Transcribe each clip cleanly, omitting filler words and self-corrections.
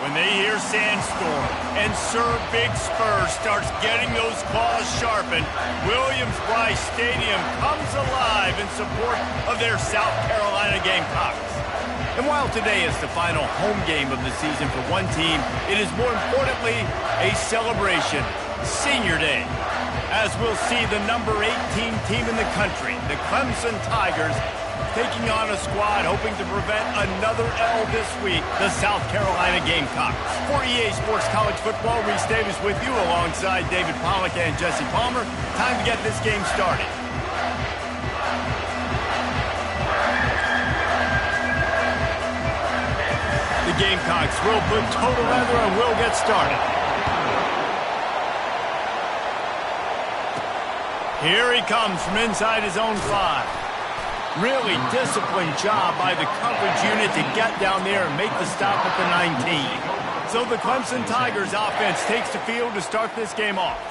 When they hear Sandstorm and Sir Big Spur starts getting those claws sharpened, Williams-Brice Stadium comes alive in support of their South Carolina Gamecocks. And while today is the final home game of the season for one team, it is more importantly a celebration, Senior Day, as we'll see the number 18 team in the country, the Clemson Tigers, taking on a squad hoping to prevent another L this week, the South Carolina Gamecocks. For EA Sports College Football, Reese Davis with you alongside David Pollack and Jesse Palmer. Time to get this game started. The Gamecocks will put total leather and will get started. Here he comes from inside his own 5. Really disciplined job by the coverage unit to get down there and make the stop at the 19. So the Clemson Tigers offense takes the field to start this game off.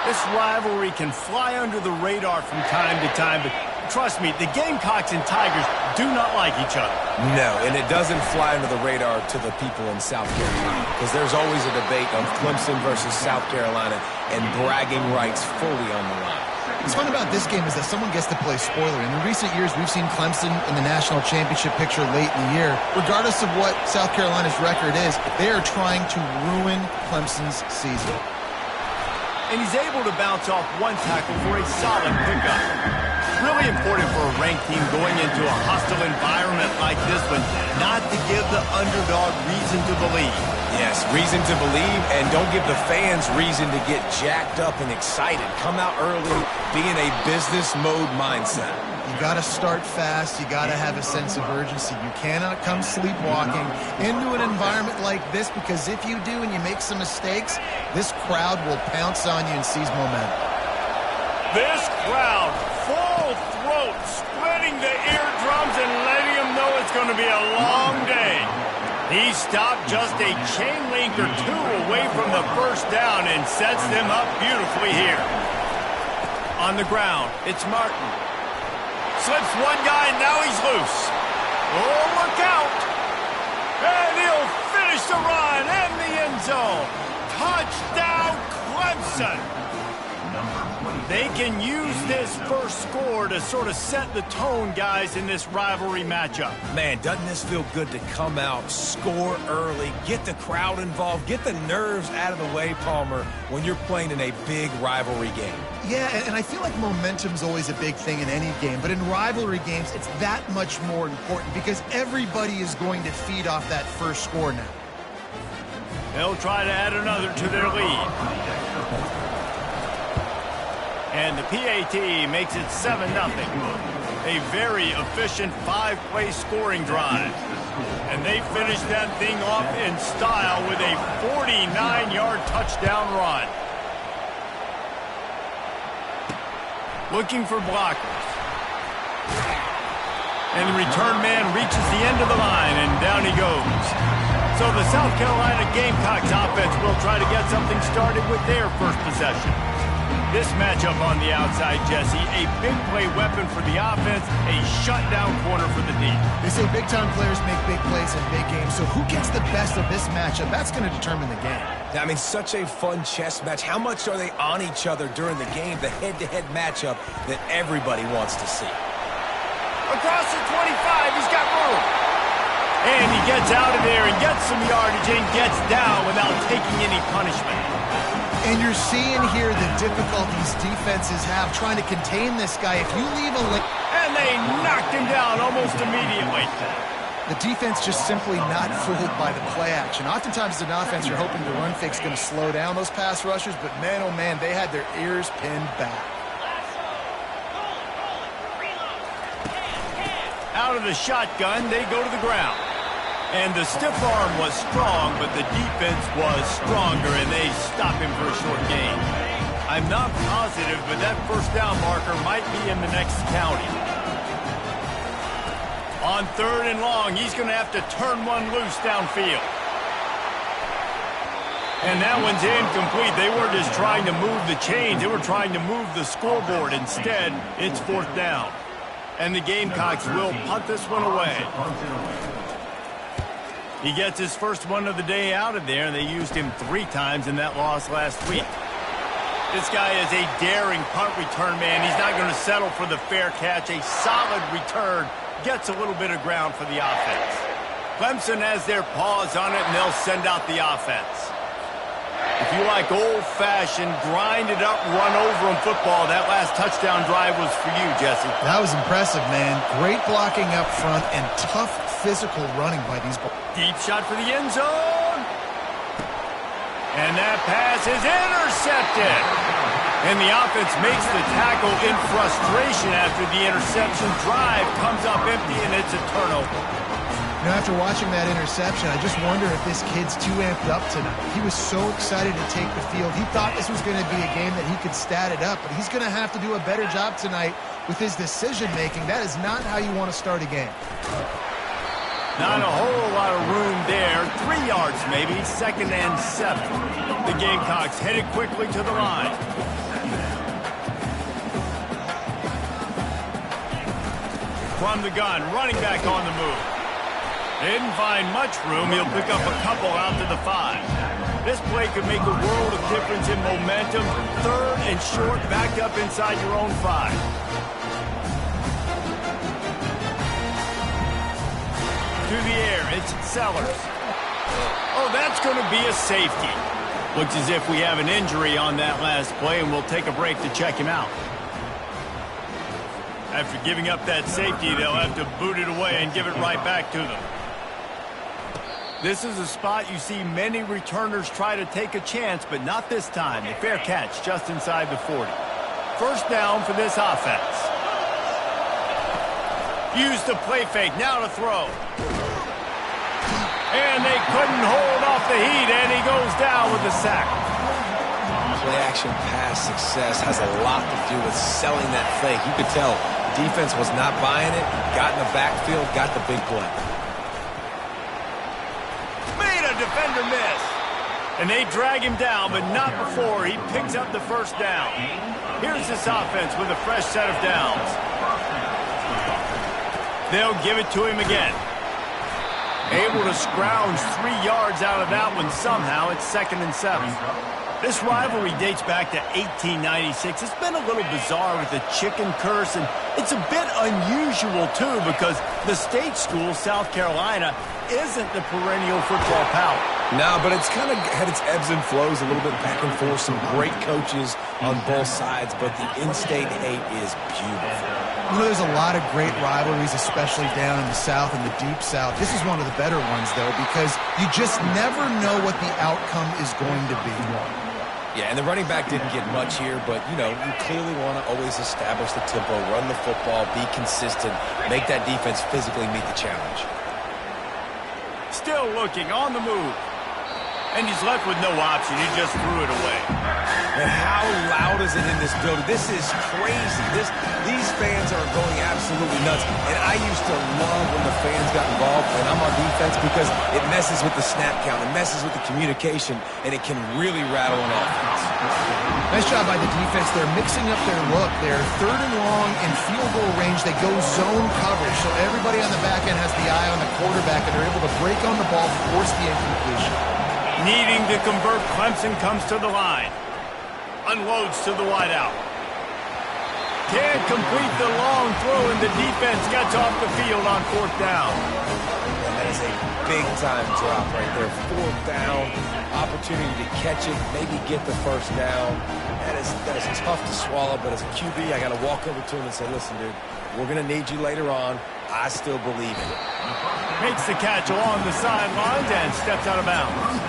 This rivalry can fly under the radar from time to time, but trust me, the Gamecocks and Tigers do not like each other. No, and it doesn't fly under the radar to the people in South Carolina, because there's always a debate of Clemson versus South Carolina and bragging rights fully on the line. What's fun about this game is that someone gets to play spoiler. And in recent years, we've seen Clemson in the national championship picture late in the year. Regardless of what South Carolina's record is, they are trying to ruin Clemson's season. And he's able to bounce off one tackle for a solid pickup. Really important for a ranked team going into a hostile environment like this one, not to give the underdog reason to believe. Yes, reason to believe, and don't give the fans reason to get jacked up and excited. Come out early, be in a business mode mindset. You got to start fast. You got to have a sense of urgency. You cannot come sleepwalking into an environment like this, because if you do and you make some mistakes, this crowd will pounce on you and seize momentum. This crowd, full throat, splitting the eardrums and letting them know it's going to be a long day. He stopped just a chain link or two away from the first down and sets them up beautifully here. On the ground, it's Martin. Slips one guy, and now he's loose. Oh, look out! And he'll finish the run and the end zone. Touchdown, Clemson! They can use this first score to sort of set the tone, guys, in this rivalry matchup. Man, doesn't this feel good to come out, score early, get the crowd involved, get the nerves out of the way, Palmer, when you're playing in a big rivalry game? Yeah, and I feel like momentum's always a big thing in any game, but in rivalry games, it's that much more important because everybody is going to feed off that first score now. They'll try to add another to their lead. And the PAT makes it 7-0. A very efficient 5-play scoring drive. And they finish that thing off in style with a 49-yard touchdown run. Looking for blockers. And the return man reaches the end of the line, and down he goes. So the South Carolina Gamecocks offense will try to get something started with their first possession. This matchup on the outside, Jesse, a big play weapon for the offense, a shutdown corner for the D. They say big-time players make big plays in big games, so who gets the best of this matchup? That's going to determine the game. I mean, such a fun chess match. How much are they on each other during the game, the head-to-head matchup that everybody wants to see? Across the 25, he's got room. And he gets out of there and gets some yardage and gets down without taking any punishment. And you're seeing here the difficulties defenses have trying to contain this guy. If you leave a lane... And they knocked him down almost immediately. The defense just simply not fooled by the play action. Oftentimes as an offense, you're hoping the run fake's going to slow down those pass rushers, but man, oh man, they had their ears pinned back. Out of the shotgun, they go to the ground. And the stiff arm was strong, but the defense was stronger, and they stop him for a short gain. I'm not positive, but that first down marker might be in the next county. On 3rd and long, he's going to have to turn one loose downfield. And that one's incomplete. They weren't just trying to move the chains. They were trying to move the scoreboard. Instead, it's 4th down. And the Gamecocks will punt this one away. He gets his first one of the day out of there, and they used him 3 times in that loss last week. This guy is a daring punt return man. He's not going to settle for the fair catch. A solid return gets a little bit of ground for the offense. Clemson has their paws on it, and they'll send out the offense. If you like old-fashioned, grind-it-up, run-over-'em football, that last touchdown drive was for you, Jesse. That was impressive, man. Great blocking up front and tough physical running by these boys. Deep shot for the end zone. And that pass is intercepted. And the offense makes the tackle in frustration after the interception. Drive comes up empty, and it's a turnover. You know, after watching that interception, I just wonder if this kid's too amped up tonight. He was so excited to take the field. He thought this was going to be a game that he could stat it up, but he's going to have to do a better job tonight with his decision-making. That is not how you want to start a game. Not a whole lot of room there. 3 yards maybe, 2nd and 7. The Gamecocks headed quickly to the line. From the gun, running back on the move. Didn't find much room. He'll pick up a couple out to the 5. This play could make a world of difference in momentum. 3rd and short, backed up inside your own 5. Through the air, it's Sellers. Oh, that's going to be a safety. Looks as if we have an injury on that last play, and we'll take a break to check him out. After giving up that safety, they'll have to boot it away and give it right back to them. This is a spot you see many returners try to take a chance, but not this time. The fair catch just inside the 40. 1st down for this offense. Use the play fake, now to throw. And they couldn't hold off the heat, and he goes down with the sack. Play-action pass success has a lot to do with selling that fake. You could tell defense was not buying it, got in the backfield, got the big play. Made a defender miss. And they drag him down, but not before he picks up the 1st down. Here's this offense with a fresh set of downs. They'll give it to him again. Able to scrounge 3 yards out of that one somehow. It's 2nd and 7. This rivalry dates back to 1896. It's been a little bizarre with the chicken curse, and it's a bit unusual, too, because the state school, South Carolina, isn't the perennial football power. No, but it's kind of had its ebbs and flows, a little bit back and forth, some great coaches on both sides, but the in-state hate is beautiful. You know, there's a lot of great rivalries, especially down in the South and the Deep South. This is one of the better ones, though, because you just never know what the outcome is going to be. Yeah, and the running back didn't get much here, but, you know, you clearly want to always establish the tempo, run the football, be consistent, make that defense physically meet the challenge. Still looking on the move. And he's left with no option. He just threw it away. And how loud is it in this building? This is crazy. These fans are going absolutely nuts. And I used to love when the fans got involved when I'm on defense because it messes with the snap count. It messes with the communication, and it can really rattle an offense. Nice job by the defense. They're mixing up their look. They're 3rd and long in field goal range. They go zone coverage, so everybody on the back end has the eye on the quarterback, and they're able to break on the ball, force the incompletion. Needing to convert, Clemson comes to the line. Unloads to the wideout. Can't complete the long throw, and the defense gets off the field on 4th down. And that is a big-time drop right there. 4th down, opportunity to catch it, maybe get the 1st down. That is tough to swallow, but as a QB, I got to walk over to him and say, listen, dude, we're going to need you later on. I still believe in it. Makes the catch along the sidelines and steps out of bounds.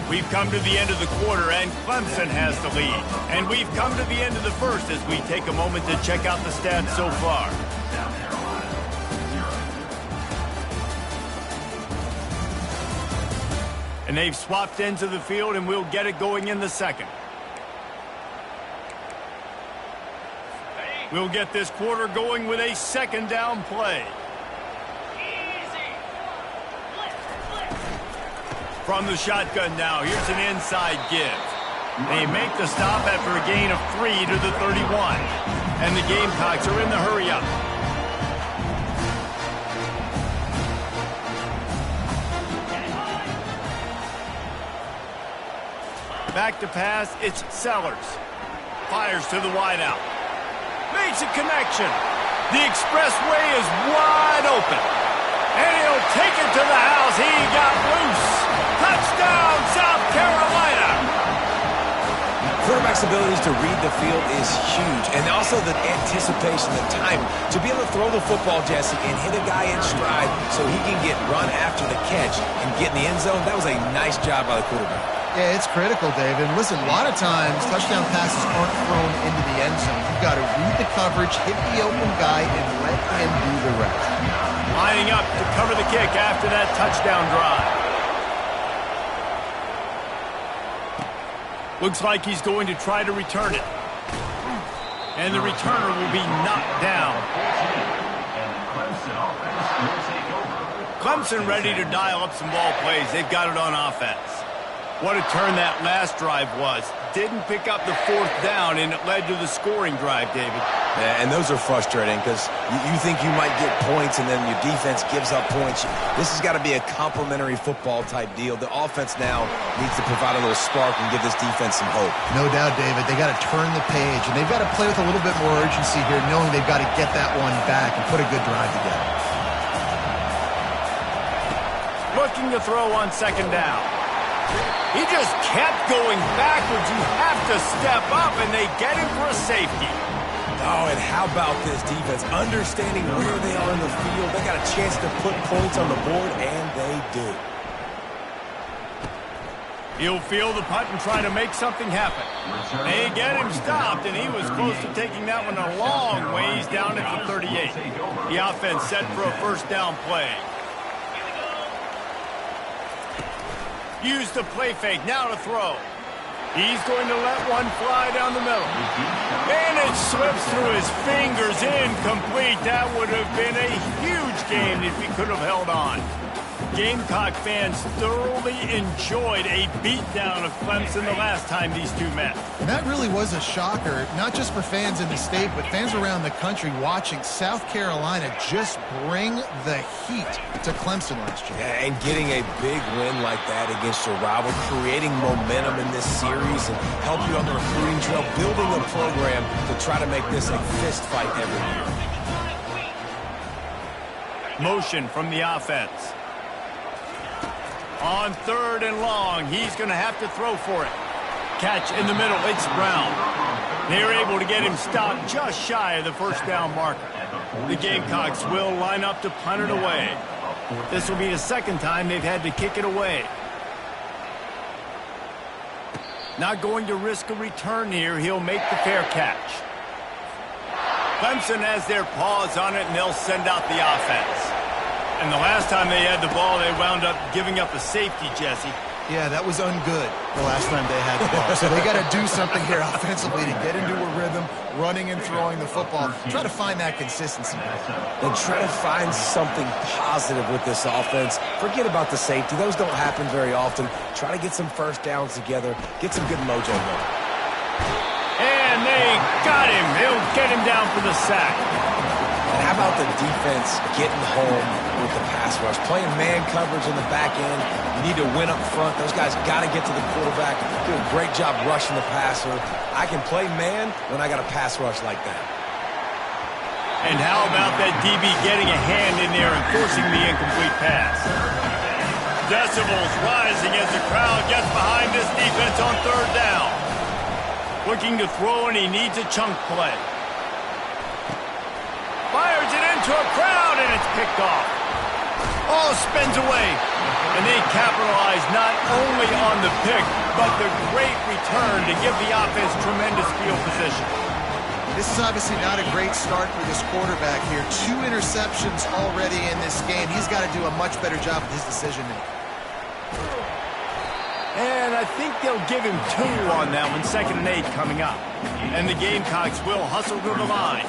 We've come to the end of the quarter, and Clemson has the lead. And we've come to the end of the 1st as we take a moment to check out the stats so far. And they've swapped ends of the field, and we'll get it going in the 2nd. We'll get this quarter going with a 2nd down play. From the shotgun now, here's an inside give. They make the stop after a gain of 3 to the 31. And the Gamecocks are in the hurry-up. Back to pass, it's Sellers. Fires to the wideout. Makes a connection. The expressway is wide open. And he'll take it to the house. He got loose. Touchdown, South Carolina. Quarterback's abilities to read the field is huge. And also the anticipation, the time to be able to throw the football, Jesse, and hit a guy in stride so he can get run after the catch and get in the end zone. That was a nice job by the quarterback. Yeah, it's critical, David. Listen, a lot of times touchdown passes aren't thrown into the end zone. You've got to read the coverage, hit the open guy, and let him do the rest. Lining up to cover the kick after that touchdown drive. Looks like he's going to try to return it. And the returner will be knocked down. Clemson ready to dial up some ball plays. They've got it on offense. What a turn that last drive was. Didn't pick up the fourth down, and it led to the scoring drive, David. Yeah, and those are frustrating because you think you might get points, and then your defense gives up points. This has got to be a complementary football type deal. The offense now needs to provide a little spark and give this defense some hope. No doubt, David. They got to turn the page, and they've got to play with a little bit more urgency here, knowing they've got to get that one back and put a good drive together. Looking to throw on second down. He just kept going backwards. You have to step up, and they get him for a safety. Oh, and how about this defense? Understanding where they are in the field. They got a chance to put points on the board, and they do. He'll field the punt and try to make something happen. They get him stopped, and he was close to taking that one a long ways down at the 38. The offense set for a first down play. Use the play fake, now to throw. He's going to let one fly down the middle. And it slips through his fingers, incomplete. That would have been a huge game if he could have held on. Gamecock fans thoroughly enjoyed a beatdown of Clemson the last time these two met. And that really was a shocker, not just for fans in the state, but fans around the country watching South Carolina just bring the heat to Clemson last year. Yeah, and getting a big win like that against your rival, creating momentum in this series and help you on the recruiting trail, building a program to try to make this a fist fight every year. Motion from the offense. On third and long, he's going to have to throw for it. Catch in the middle, it's Brown. They're able to get him stopped just shy of the first down marker. The Gamecocks will line up to punt it away. This will be the second time they've had to kick it away. Not going to risk a return here. He'll make the fair catch. Clemson has their paws on it, and they'll send out the offense. And the last time they had the ball, they wound up giving up a safety, Jesse. Yeah, that was ungood the last time they had the ball. So they got to do something here offensively to get into a rhythm, running and throwing the football. Try to find that consistency. And try to find something positive with this offense. Forget about the safety. Those don't happen very often. Try to get some first downs together. Get some good mojo going. And they got him. He'll get him down for the sack. And how about the defense getting home with the pass rush? Playing man coverage in the back end. You need to win up front. Those guys got to get to the quarterback. Do a great job rushing the passer. I can play man when I got a pass rush like that. And how about that DB getting a hand in there and forcing the incomplete pass? Decibels rising as the crowd gets behind this defense on third down. Looking to throw, and he needs a chunk play. Fires it into a crowd, and it's picked off. All spins away, and they capitalize not only on the pick, but the great return to give the offense tremendous field position. This is obviously not a great start for this quarterback here. 2 interceptions already in this game. He's got to do a much better job with his decision-making. And I think they'll give him 2 on that one, 2nd and 8 coming up. And the Gamecocks will hustle to the line.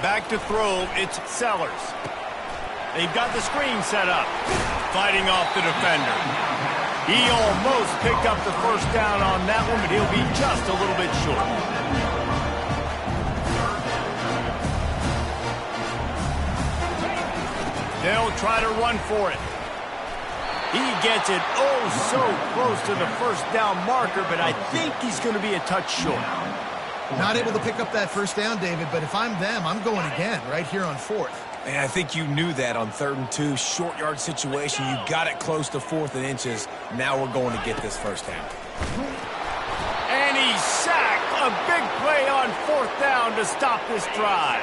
Back to throw, it's Sellers. They've got the screen set up. fighting off the defender. He almost picked up the first down on that one, but he'll be just a little bit short. They'll try to run for it. He gets it oh so close to the first down marker, but I think he's going to be a touch short. Not able to pick up that first down, David, but if I'm them, I'm going again right here on fourth. Man, I think you knew that on 3rd and 2, short yard situation. You got it close to 4th and inches. Now we're going to get this first down. And he's sacked. A big play on 4th down to stop this drive.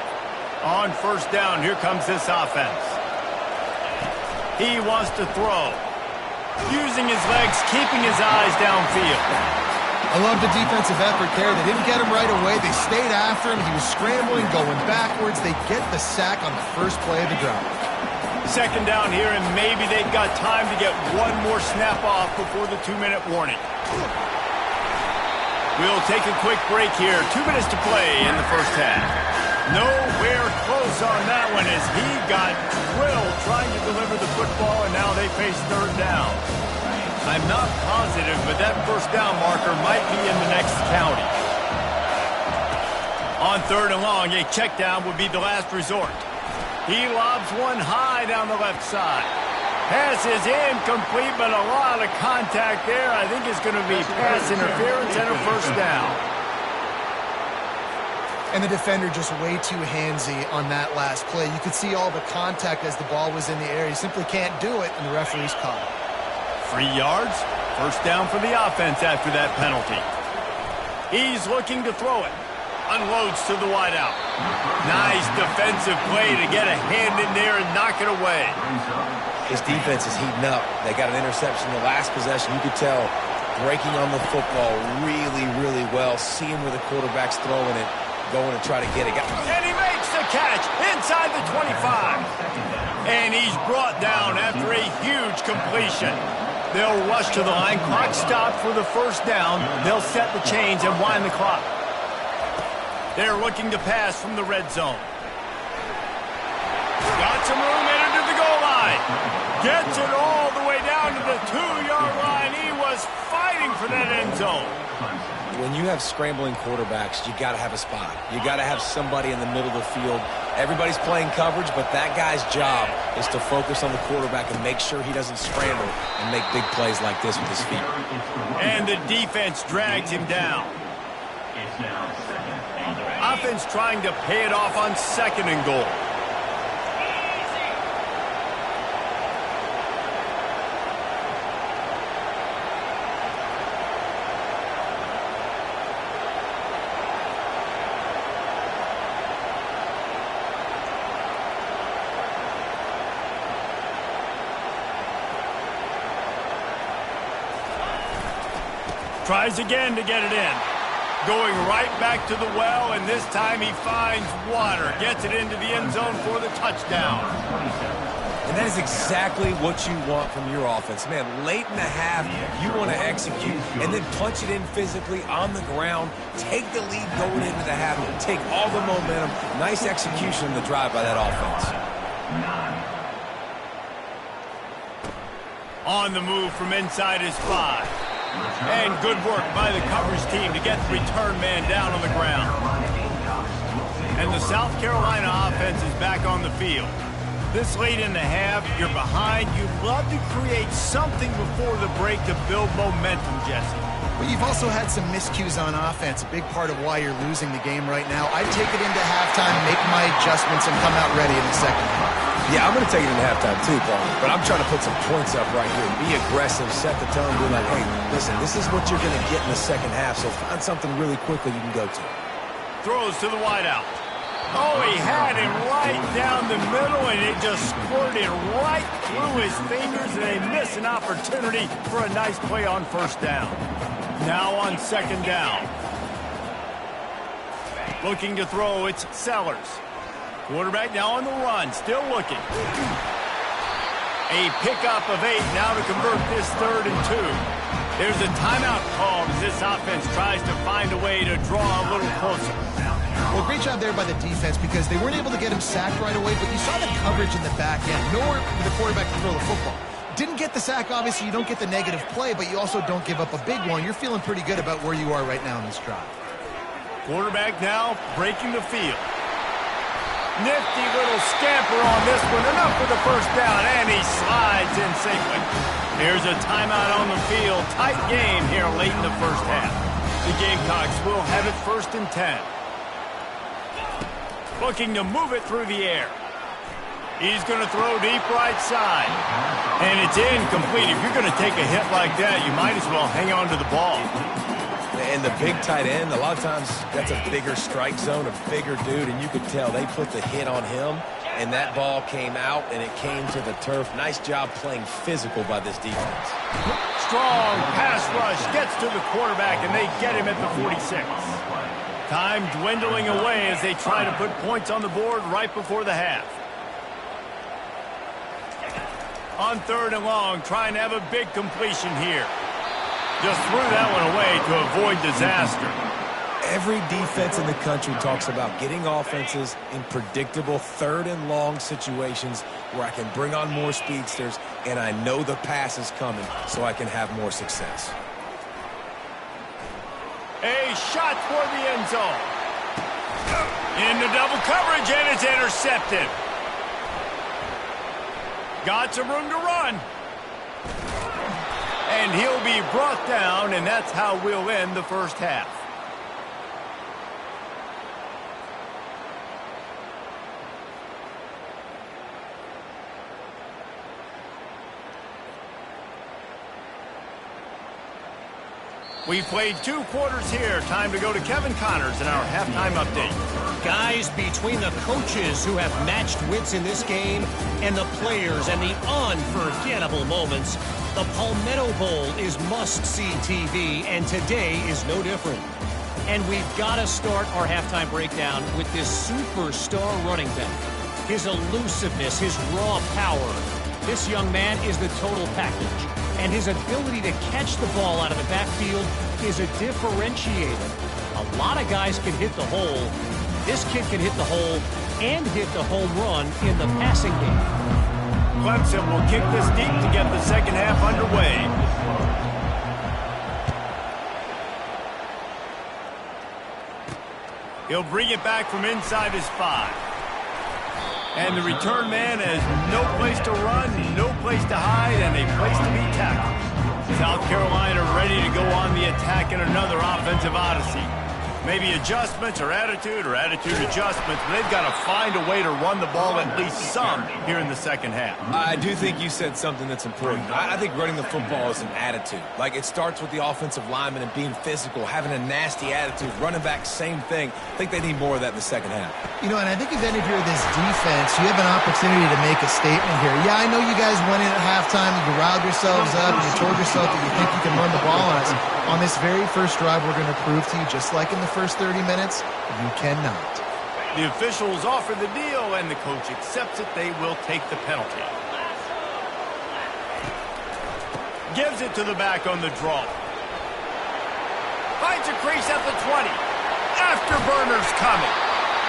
On 1st down, here comes this offense. He wants to throw. Using his legs, keeping his eyes downfield. I love the defensive effort there. They didn't get him right away. They stayed after him. He was scrambling, going backwards. They get the sack on the first play of the drive. 2nd down here, and maybe they've got time to get one more snap off before the 2-minute warning. We'll take a quick break here. 2 minutes to play in the first half. Nowhere close on that one as he got drilled trying to deliver the football, and now they face 3rd down. I'm not positive, but that first down marker might be in the next county. On 3rd and long, a check down would be the last resort. He lobs one high down the left side. Pass is incomplete, but a lot of contact there. I think it's going to be pass interference and a first down. And the defender just way too handsy on that last play. You could see all the contact as the ball was in the air. He simply can't do it, and the referee's caught it. 3 yards, first down for the offense after that penalty. He's looking to throw it. Unloads to the wideout. Nice defensive play to get a hand in there and knock it away. His defense is heating up. They got an interception the last possession. You could tell breaking on the football really, really well. Seeing where the quarterback's throwing it, going to try to get it. And he makes the catch inside the 25. And he's brought down after a huge completion. They'll rush to the line. Clock stopped for the first down. They'll set the chains and wind the clock. They're looking to pass from the red zone. Got some room, entered to the goal line. Gets it all the way down to the 2-yard line. He was fighting for that end zone. When you have scrambling quarterbacks, you got to have a spot. You got to have somebody in the middle of the field. Everybody's playing coverage, but that guy's job is to focus on the quarterback and make sure he doesn't scramble and make big plays like this with his feet. And the defense drags him down. Offense trying to pay it off on 2nd and goal. Tries again to get it in. Going right back to the well, and this time he finds water. Gets it into the end zone for the touchdown. And that is exactly what you want from your offense. Man, late in the half, you want to execute and then punch it in physically on the ground. Take the lead going into the half. Take all the momentum. Nice execution in the drive by that offense. On the move from inside his 5. And good work by the coverage team to get the return man down on the ground. And the South Carolina offense is back on the field. This late in the half, you're behind. You'd love to create something before the break to build momentum, Jesse. But you've also had some miscues on offense, a big part of why you're losing the game right now. I'd take it into halftime, make my adjustments, and come out ready in the second half. Yeah, I'm going to take it into halftime too, Paul. But I'm trying to put some points up right here. Be aggressive, set the tone, be like, hey, listen, this is what you're going to get in the second half, so find something really quickly you can go to. Throws to the wideout. Oh, he had him right down the middle, and it just squirted right through his fingers, and they miss an opportunity for a nice play on first down. Now on 2nd down. Looking to throw, it's Sellers. Quarterback now on the run, still looking. A pickup of 8 now to convert this 3rd and 2. There's a timeout called as this offense tries to find a way to draw a little closer. Well, great job there by the defense because they weren't able to get him sacked right away, but you saw the coverage in the back end. Nowhere for the quarterback to throw the football. Didn't get the sack, obviously. You don't get the negative play, but you also don't give up a big one. You're feeling pretty good about where you are right now in this drive. Quarterback now breaking the field. Nifty little scamper on this one. Enough for the first down, and he slides in safely. Here's a timeout on the field. Tight game here late in the first half. The Gamecocks will have it 1st and 10. Looking to move it through the air. He's going to throw deep right side. And it's incomplete. If you're going to take a hit like that, you might as well hang on to the ball. And the big tight end, a lot of times that's a bigger strike zone, a bigger dude, and you could tell they put the hit on him, and that ball came out, and it came to the turf. Nice job playing physical by this defense. Strong pass rush gets to the quarterback, and they get him at the 46. Time dwindling away as they try to put points on the board right before the half. On 3rd and long, trying to have a big completion here. Just threw that one away to avoid disaster. Every defense in the country talks about getting offenses in predictable 3rd and long situations where I can bring on more speedsters and I know the pass is coming so I can have more success. A shot for the end zone. Into double coverage, and it's intercepted. Got some room to run. And he'll be brought down, and that's how we'll end the first half. We've played 2 quarters here. Time to go to Kevin Connors in our halftime update. Guys, between the coaches who have matched wits in this game and the players and the unforgettable moments, the Palmetto Bowl is must-see TV, and today is no different. And we've got to start our halftime breakdown with this superstar running back. His elusiveness, his raw power. This young man is the total package. And his ability to catch the ball out of the backfield is a differentiator. A lot of guys can hit the hole. This kid can hit the hole and hit the home run in the passing game. Clemson will kick this deep to get the second half underway. He'll bring it back from inside his 5. And the return man has no place to run, no place to hide, and a place to be tackled. South Carolina ready to go on the attack in another offensive odyssey. Maybe adjustments or attitude adjustments, but they've got to find a way to run the ball at least some here in the second half. I do think you said something that's important. I think running the football is an attitude. Like, it starts with the offensive lineman and being physical, having a nasty attitude. Running back, same thing. I think they need more of that in the second half. You know, and I think if any of you are this defense, you have an opportunity to make a statement here. Yeah, I know you guys went in at halftime, you riled yourselves up, and you told yourself that you think you can run the ball on us. On this very first drive, we're going to prove to you, just like in the first 30 minutes, you cannot. The officials offer the deal, and the coach accepts it. They will take the penalty. Gives it to the back on the draw. Finds a crease at the 20. Afterburners coming.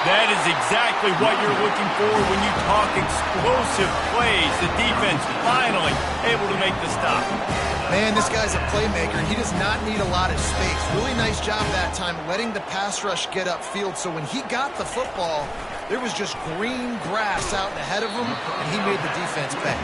That is exactly what you're looking for when you talk explosive plays. The defense finally able to make the stop. Man, this guy's a playmaker. He does not need a lot of space. Really nice job that time letting the pass rush get upfield. So when he got the football, there was just green grass out ahead of him, and he made the defense pay.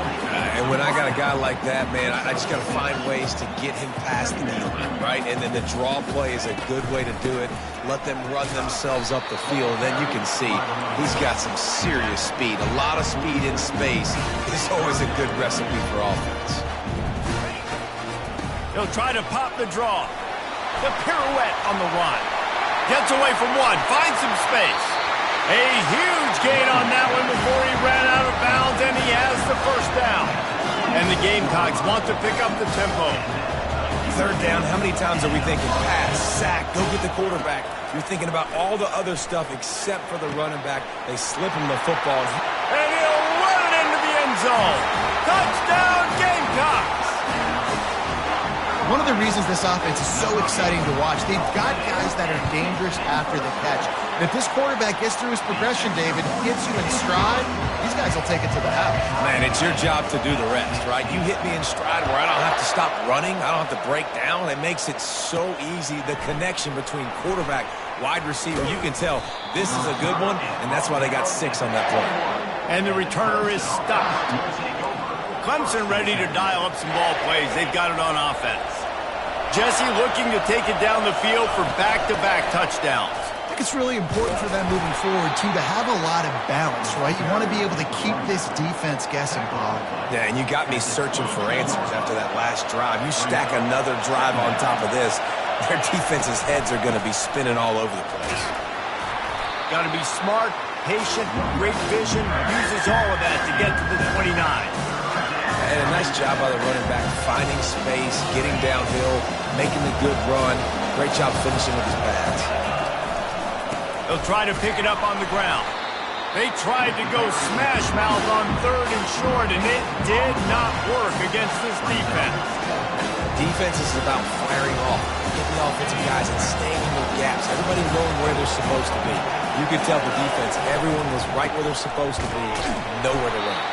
And when I got a guy like that, man, I just got to find ways to get him past the knee line, right? And then the draw play is a good way to do it. Let them run themselves up the field, and then you can see he's got some serious speed. A lot of speed in space is always a good recipe for offense. He'll try to pop the draw. The pirouette on the run. Gets away from one. Finds some space. A huge gain on that one before he ran out of bounds, and he has the first down. And the Gamecocks want to pick up the tempo. 3rd down, how many times are we thinking pass, sack, go get the quarterback? You're thinking about all the other stuff except for the running back. They slip him the football. And he'll run it into the end zone. Touchdown, Gamecocks! one of the reasons this offense is so exciting to watch. They've got guys that are dangerous after the catch. And if this quarterback gets through his progression, David, gets you in stride, these guys will take it to the house. Man, it's your job to do the rest, right? You hit me in stride where I don't have to stop running. I don't have to break down. It makes it so easy. The connection between quarterback, wide receiver, you can tell this is a good one, and that's why they got 6 on that play. And the returner is stopped. Clemson ready to dial up some ball plays. They've got it on offense. Jesse looking to take it down the field for back-to-back touchdowns. I think it's really important for them moving forward, too, to have a lot of balance, right? You want to be able to keep this defense guessing, Bob. Yeah, and you got me searching for answers after that last drive. You stack another drive on top of this, their defense's heads are going to be spinning all over the place. Got to be smart, patient, great vision, uses all of that to get to the 29. And a nice job by the running back, finding space, getting downhill, making the good run. Great job finishing with his pads. They'll try to pick it up on the ground. They tried to go smash mouth on 3rd and short, and it did not work against this defense. Defense is about firing off, getting the offensive guys and staying in their gaps. Everybody knowing where they're supposed to be. You could tell the defense, everyone was right where they're supposed to be, nowhere to run.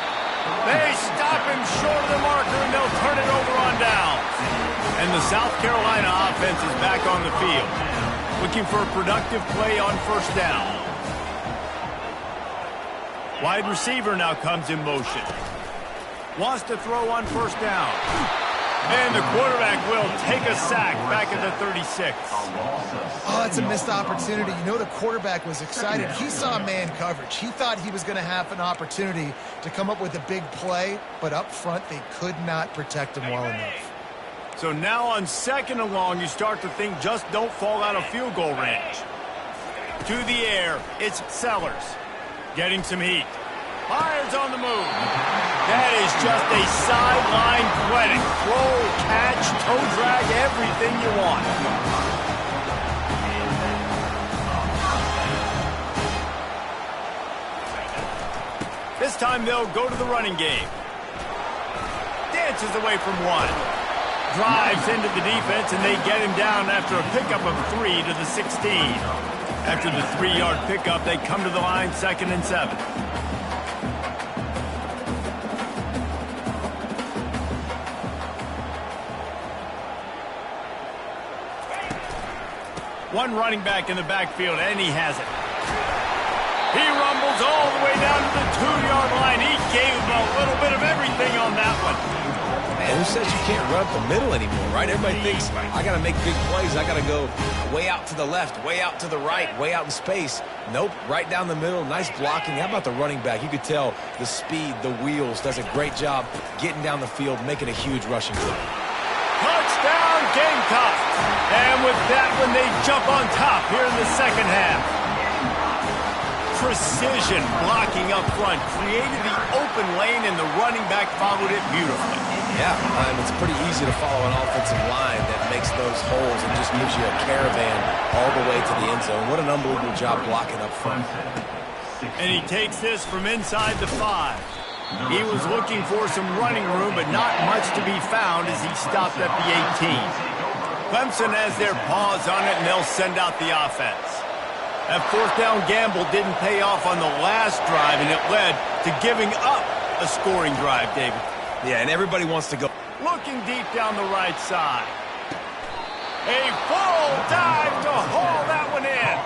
They stop him short of the marker, and they'll turn it over on downs. And the South Carolina offense is back on the field, looking for a productive play on 1st down. Wide receiver now comes in motion. Wants to throw on 1st down. And the quarterback will take a sack back at the 36. Oh, it's a missed opportunity. You know, the quarterback was excited. He saw man coverage. He thought he was going to have an opportunity to come up with a big play, but up front, they could not protect him well enough. So now on 2nd and long, you start to think just don't fall out of field goal range. To the air, it's Sellers. Getting some heat. Fires on the move. That is just a sideline clinic. Throw, catch, toe drag, everything you want. This time they'll go to the running game. Dances away from one. Drives into the defense, and they get him down after a pickup of 3 to the 16. After the 3-yard pickup, they come to the line 2nd and 7. One running back in the backfield, and he has it. He rumbles all the way down to the 2-yard line. He gave him a little bit of everything on that one. Man, who says you can't run up the middle anymore, right? Everybody thinks, I got to make big plays. I got to go way out to the left, way out to the right, way out in space. Nope, right down the middle. Nice blocking. How about the running back? You could tell the speed, the wheels, does a great job getting down the field, making a huge rushing play. Touchdown, Gamecocks. And with that one, they jump on top here in the 2nd half. Precision blocking up front created the open lane, and the running back followed it beautifully. Yeah, it's pretty easy to follow an offensive line that makes those holes and just gives you a caravan all the way to the end zone. What an unbelievable job blocking up front. And he takes this from inside the 5. He was looking for some running room, but not much to be found as he stopped at the 18. Clemson has their paws on it, and they'll send out the offense. That 4th down gamble didn't pay off on the last drive, and it led to giving up a scoring drive, David. Yeah, and everybody wants to go. Looking deep down the right side. A full dive to haul that one in.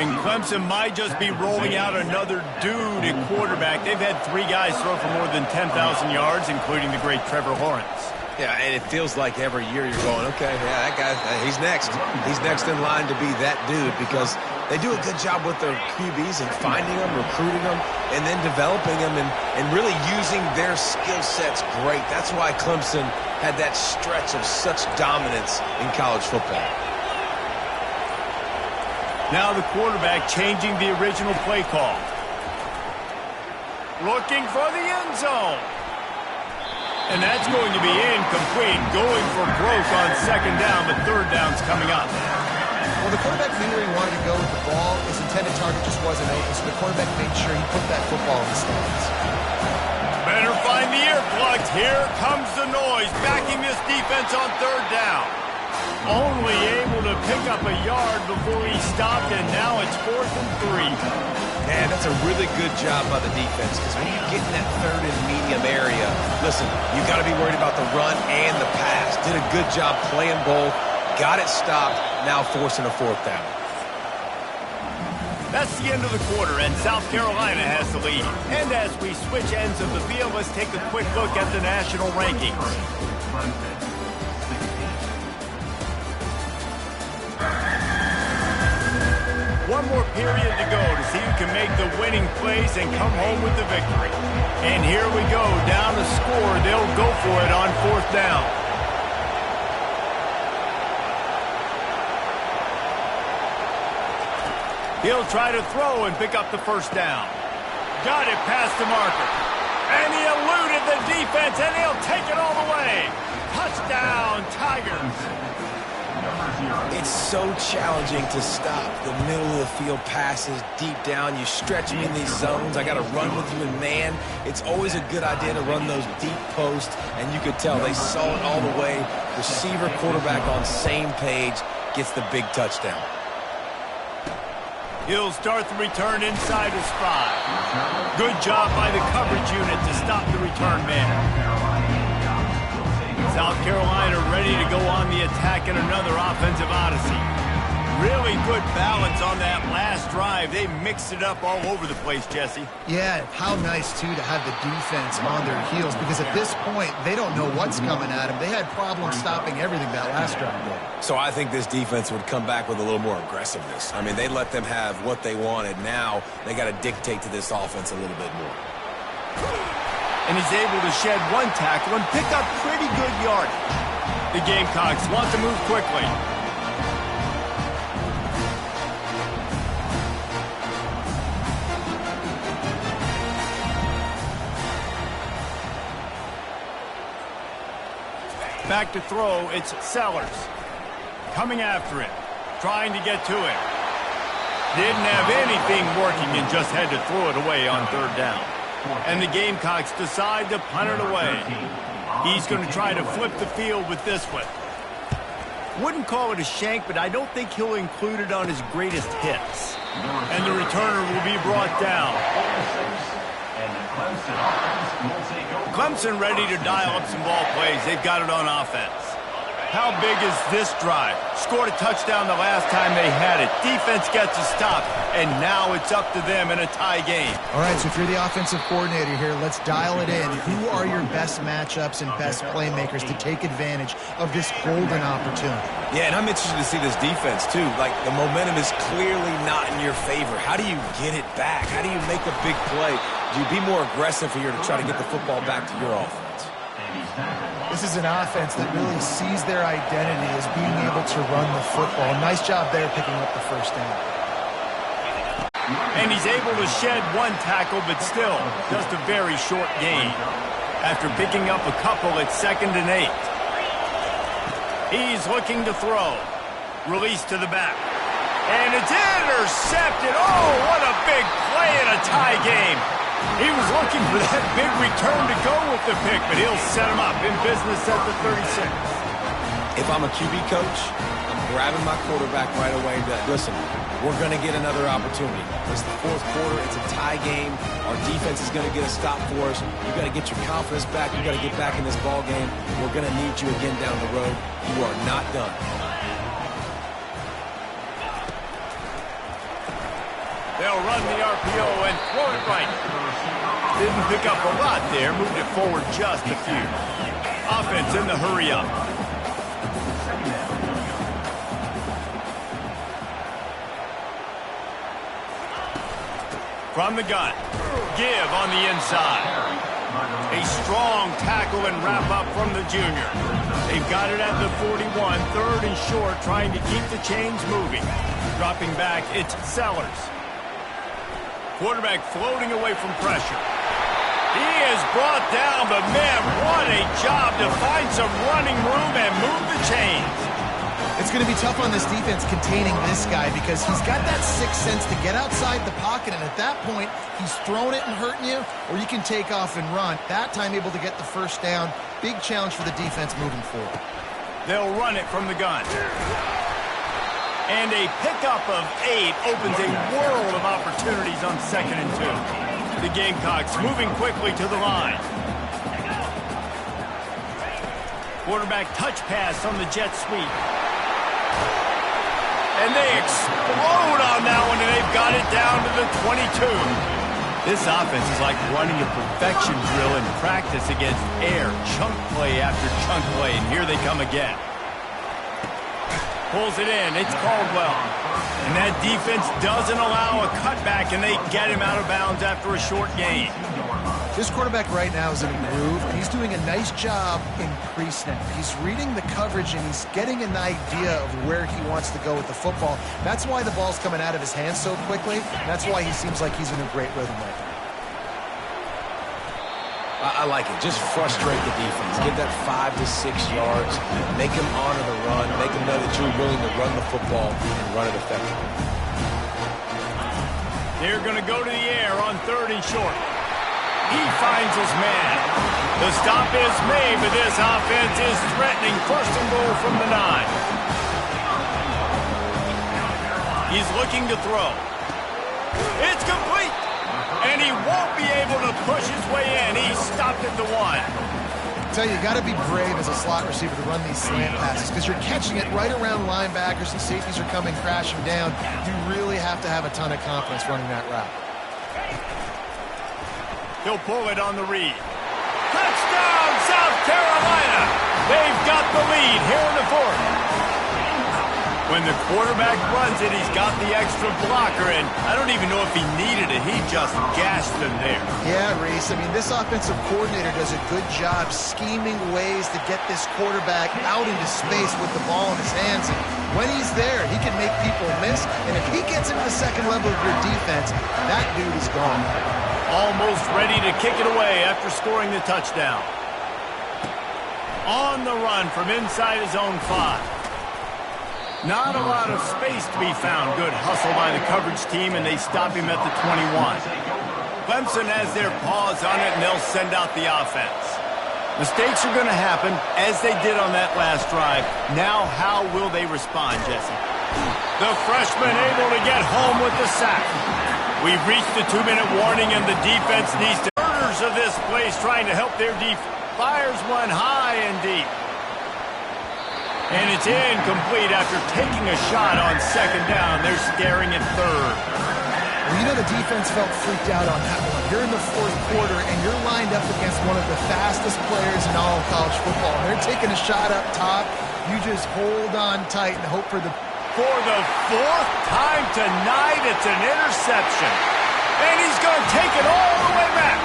And Clemson might just be rolling out another dude at quarterback. They've had 3 guys throw for more than 10,000 yards, including the great Trevor Lawrence. Yeah, and it feels like every year you're going, okay, yeah, that guy, he's next. He's next in line to be that dude because they do a good job with their QBs and finding them, recruiting them, and then developing them and really using their skill sets great. That's why Clemson had that stretch of such dominance in college football. Now the quarterback changing the original play call. Looking for the end zone. And that's going to be incomplete, going for broke on 2nd down, but 3rd down's coming up. Well, the quarterback knew where he wanted to go with the ball. His intended target just wasn't open, so the quarterback made sure he put that football in the stands. Better find the earplugs. Here comes the noise, backing this defense on third down. Only able to pick up a yard before he stopped, and now it's 4th and 3. Man, that's a really good job by the defense, because when you get in that third and medium area, listen, you got to be worried about the run and the pass. Did a good job playing both, got it stopped, now forcing a 4th down. That's the end of the quarter, and South Carolina has the lead. And as we switch ends of the field, let's take a quick look at the national rankings. One more period to go to see who can make the winning plays and come home with the victory. And here we go, down to score. They'll go for it on 4th down. He'll try to throw and pick up the 1st down. Got it past the marker. And he eluded the defense, and he'll take it all the way. Touchdown, Tigers. It's so challenging to stop the middle of the field passes deep down. You stretch me in these zones. I got to run with you in man. It's always a good idea to run those deep posts, and you could tell they saw it all the way. Receiver, quarterback on same page, gets the big touchdown. He'll start the return inside his 5. Good job by the coverage unit to stop the return man. South Carolina ready to go on the attack in another offensive odyssey. Really good balance on that last drive. They mixed it up all over the place, Jesse. Yeah, how nice, too, to have the defense on their heels, because at this point, they don't know what's coming at them. They had problems stopping everything that last drive. So I think this defense would come back with a little more aggressiveness. I mean, they let them have what they wanted. Now they got to dictate to this offense a little bit more. And he's able to shed one tackle and pick up pretty good yardage. The Gamecocks want to move quickly. Back to throw, it's Sellers. Coming after it, trying to get to it. Didn't have anything working and just had to throw it away on 3rd down. And the Gamecocks decide to punt it away. He's going to try to flip the field with this one. Wouldn't call it a shank, but I don't think he'll include it on his greatest hits. And the returner will be brought down. Clemson ready to dial up some ball plays. They've got it on offense. How big is this drive? Scored a touchdown the last time they had it. Defense gets a stop, and now it's up to them in a tie game. All right, so if you're the offensive coordinator here, let's dial it in. Who are your best matchups and best playmakers to take advantage of this golden opportunity? Yeah, and I'm interested to see this defense, too. Like, the momentum is clearly not in your favor. How do you get it back? How do you make a big play? Do you be more aggressive here to try to get the football back to your offense? This is an offense that really sees their identity as being able to run the football. Nice job there picking up the 1st down. And he's able to shed one tackle, but still just a very short gain. After picking up a couple, it's 2nd and 8. He's looking to throw. Release to the back. And it's intercepted. Oh, what a big play in a tie game. He was looking for that big return to go with the pick, but he'll set him up in business at the 36. If I'm a QB coach, I'm grabbing my quarterback right away and be like, listen, we're going to get another opportunity. It's the 4th quarter. It's a tie game. Our defense is going to get a stop for us. You got to get your confidence back. You got to get back in this ball game. We're going to need you again down the road. You are not done. They'll run the RPO and throw it right. Didn't pick up a lot there. Moved it forward just a few. Offense in the hurry up. From the gun. Give on the inside. A strong tackle and wrap up from the junior. They've got it at the 41. 3rd and short, trying to keep the chains moving. Dropping back, it's Sellers. Quarterback floating away from pressure. He is brought down, but man, what a job to find some running room and move the chains. It's going to be tough on this defense containing this guy because he's got that sixth sense to get outside the pocket, and at that point, he's throwing it and hurting you, or you can take off and run. That time able to get the first down. Big challenge for the defense moving forward. They'll run it from the gun. And a pickup of 8 opens a world of opportunities on 2nd and 2. The Gamecocks moving quickly to the line. Quarterback touch pass on the jet sweep. And they explode on that one, and they've got it down to the 22. This offense is like running a perfection drill in practice against air. Chunk play after chunk play, and here they come again. Pulls it in. It's Caldwell. And that defense doesn't allow a cutback, and they get him out of bounds after a short gain. This quarterback right now is in a groove, and he's doing a nice job in pre-snap. He's reading the coverage, and he's getting an idea of where he wants to go with the football. That's why the ball's coming out of his hands so quickly. That's why he seems like he's in a great rhythm right now. I like it. Just frustrate the defense. Get that 5 to 6 yards. Make them honor the run. Make them know that you're willing to run the football and run it effectively. They're going to go to the air on 3rd and short. He finds his man. The stop is made, but this offense is threatening 1st and goal from the 9. He's looking to throw. It's complete. And he won't be able to push his way in. He stopped at the 1. I tell you, you got to be brave as a slot receiver to run these slant passes because you're catching it right around linebackers and safeties are coming crashing down. You really have to have a ton of confidence running that route. He'll pull it on the read. Touchdown, South Carolina! They've got the lead here in the 4th. When the quarterback runs it, he's got the extra blocker, and I don't even know if he needed it. He just gashed them there. Yeah, Reese. I mean, this offensive coordinator does a good job scheming ways to get this quarterback out into space with the ball in his hands. And when he's there, he can make people miss. And if he gets into the second level of your defense, that dude is gone. Almost ready to kick it away after scoring the touchdown. On the run from inside his own 5. Not a lot of space to be found. Good hustle by the coverage team, and they stop him at the 21. Clemson has their paws on it, and they'll send out the offense. Mistakes are going to happen, as they did on that last drive. Now, how will they respond, Jesse? The freshman able to get home with the sack. We've reached the 2-minute warning, and the defense needs to... Murders of this place trying to help their defense. Fires one high and deep. And it's incomplete after taking a shot on 2nd down. They're staring at 3rd. Well, you know the defense felt freaked out on that one. You're in the 4th quarter, and you're lined up against one of the fastest players in all of college football. And they're taking a shot up top. You just hold on tight and hope for the... For the 4th time tonight, it's an interception. And he's going to take it all the way back.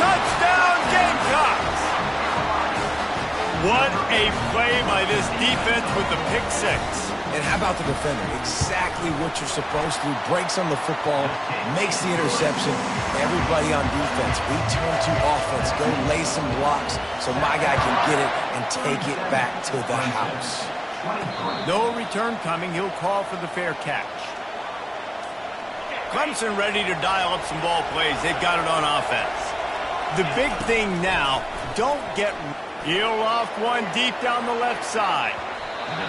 Touchdown, Gamecocks! What a play by this defense with the pick 6. And how about the defender? Exactly what you're supposed to. Breaks on the football, makes the interception. Everybody on defense, we turn to offense. Go lay some blocks so my guy can get it and take it back to the house. No return coming. He'll call for the fair catch. Clemson ready to dial up some ball plays. They've got it on offense. The big thing now, don't get... He'll off one deep down the left side.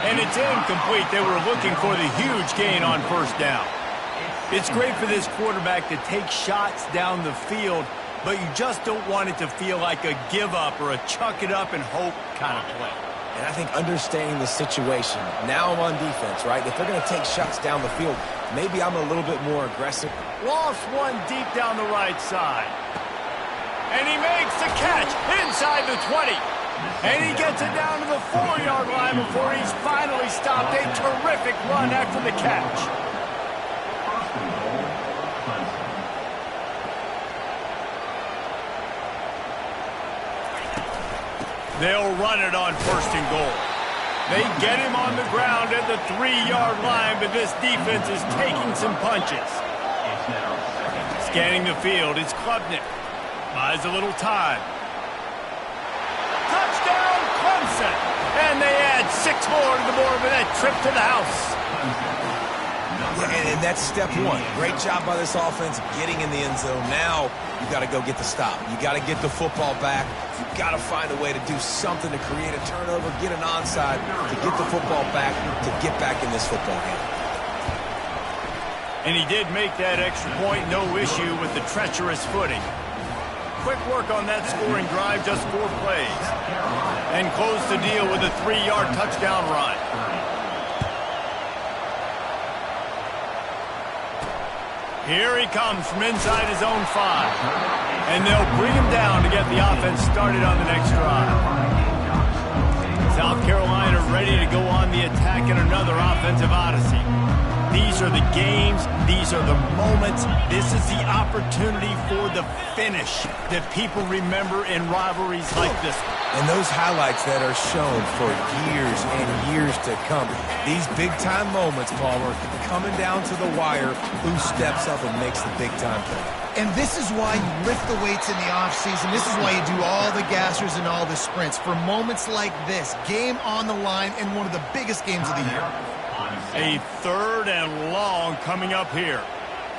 And it's incomplete. They were looking for the huge gain on 1st down. It's great for this quarterback to take shots down the field, but you just don't want it to feel like a give up or a chuck it up and hope kind of play. And I think understanding the situation, now I'm on defense, right? If they're going to take shots down the field, maybe I'm a little bit more aggressive. Lost one deep down the right side. And he makes the catch inside the 20. And he gets it down to the 4-yard line before he's finally stopped. A terrific run after the catch. They'll run it on 1st and goal. They get him on the ground at the 3-yard line, but this defense is taking some punches. Scanning the field, it's Klubnik. Buys a little time. Touchdown, Clemson! And they add 6 more to the board with that trip to the house. And that's step one. Great job by this offense getting in the end zone. Now you got to go get the stop. You got to get the football back. You got to find a way to do something to create a turnover, get an onside, to get the football back, to get back in this football game. And he did make that extra point, no issue with the treacherous footing. Quick work on that scoring drive, just 4 plays. And close the deal with a 3-yard touchdown run. Here he comes from inside his own 5. And they'll bring him down to get the offense started on the next drive. South Carolina ready to go on the attack in another offensive odyssey. These are the games. These are the moments. This is the opportunity for the finish that people remember in rivalries like this one. And those highlights that are shown for years and years to come. These big-time moments, Palmer, coming down to the wire, who steps up and makes the big-time play. And this is why you lift the weights in the offseason. This is why you do all the gassers and all the sprints. For moments like this, game on the line in one of the biggest games of the year. A 3rd and long coming up here.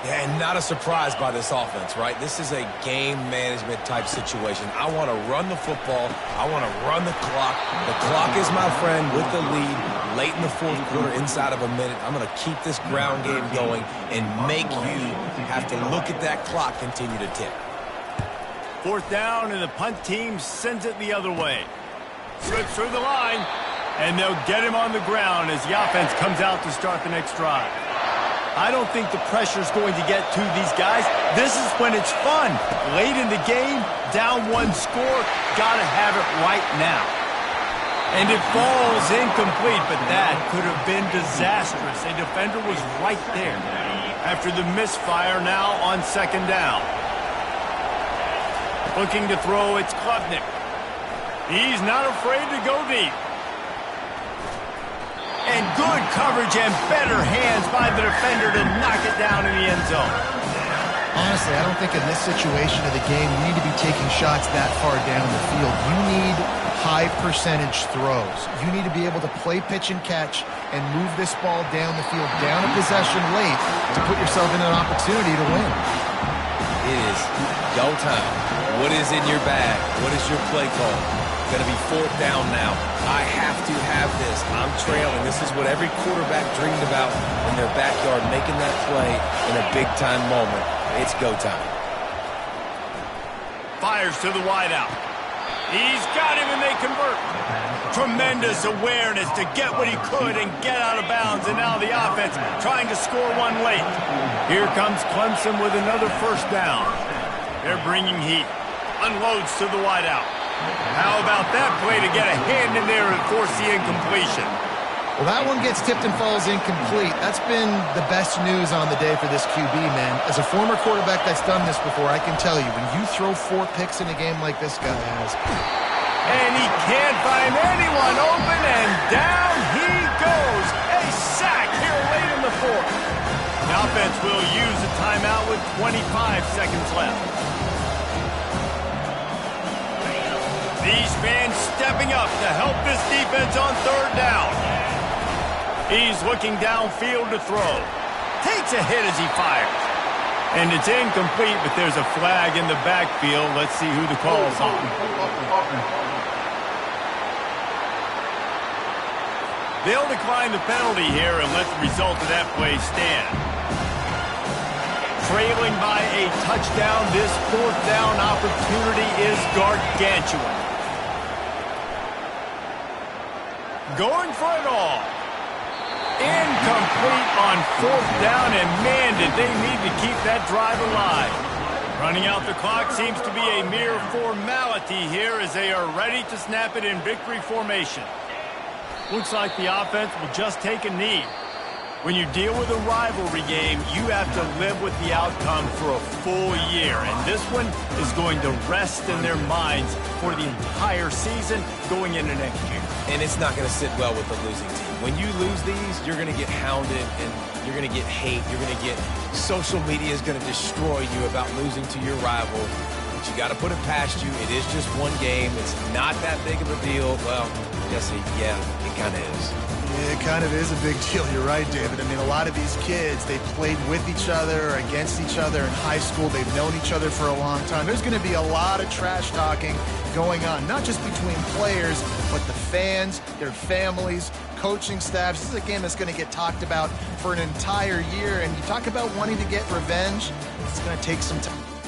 Yeah, and not a surprise by this offense, right? This is a game management type situation. I want to run the football. I want to run the clock. The clock is my friend with the lead late in the 4th quarter, inside of a minute. I'm going to keep this ground game going and make you have to look at that clock continue to tick. 4th down, and the punt team sends it the other way. Slips through the line, and they'll get him on the ground as the offense comes out to start the next drive. I don't think the pressure's going to get to these guys. This is when it's fun. Late in the game, down 1 score, gotta have it right now. And it falls incomplete, but that could have been disastrous. A defender was right there. After the misfire now on 2nd down. Looking to throw, it's Klubnik. He's not afraid to go deep. And good coverage and better hands by the defender to knock it down in the end zone. Honestly, I don't think in this situation of the game you need to be taking shots that far down the field. You need high percentage throws. You need to be able to play pitch and catch and move this ball down the field, down a possession late to put yourself in an opportunity to win. It is go time. What is in your bag? What is your play call? Going to be 4th down now. I have to have this. I'm trailing. This is what every quarterback dreamed about in their backyard, making that play in a big-time moment. It's go time. Fires to the wideout. He's got him, and they convert. Tremendous awareness to get what he could and get out of bounds, and now the offense trying to score one late. Here comes Clemson with another 1st down. They're bringing heat. Unloads to the wideout. How about that play to get a hand in there and force the incompletion? Well, that one gets tipped and falls incomplete. That's been the best news on the day for this QB, man. As a former quarterback that's done this before, I can tell you, when you throw 4 picks in a game like this guy has. And he can't find anyone open, and down he goes. A sack here late in the 4th. The offense will use a timeout with 25 seconds left. These fans stepping up to help this defense on 3rd down. He's looking downfield to throw. Takes a hit as he fires. And it's incomplete, but there's a flag in the backfield. Let's see who the call's on. They'll decline the penalty here and let the result of that play stand. Trailing by a touchdown, this 4th down opportunity is gargantuan. Going for it all. Incomplete on 4th down, and man, did they need to keep that drive alive. Running out the clock seems to be a mere formality here as they are ready to snap it in victory formation. Looks like the offense will just take a knee. When you deal with a rivalry game, you have to live with the outcome for a full year. And this one is going to rest in their minds for the entire season going into next year. And it's not going to sit well with the losing team. When you lose these, you're going to get hounded and you're going to get hate. You're going to get social media is going to destroy you about losing to your rival. but you got to put it past you. It is just one game. It's not that big of a deal. Well, yeah, it kind of is. Yeah, it kind of is a big deal. You're right, David. I mean, a lot of these kids, they played with each other or against each other in high school. They've known each other for a long time. There's going to be a lot of trash talking going on, not just between players, but the fans, their families, coaching staffs. This is a game that's going to get talked about for an entire year. And you talk about wanting to get revenge, it's going to take some time.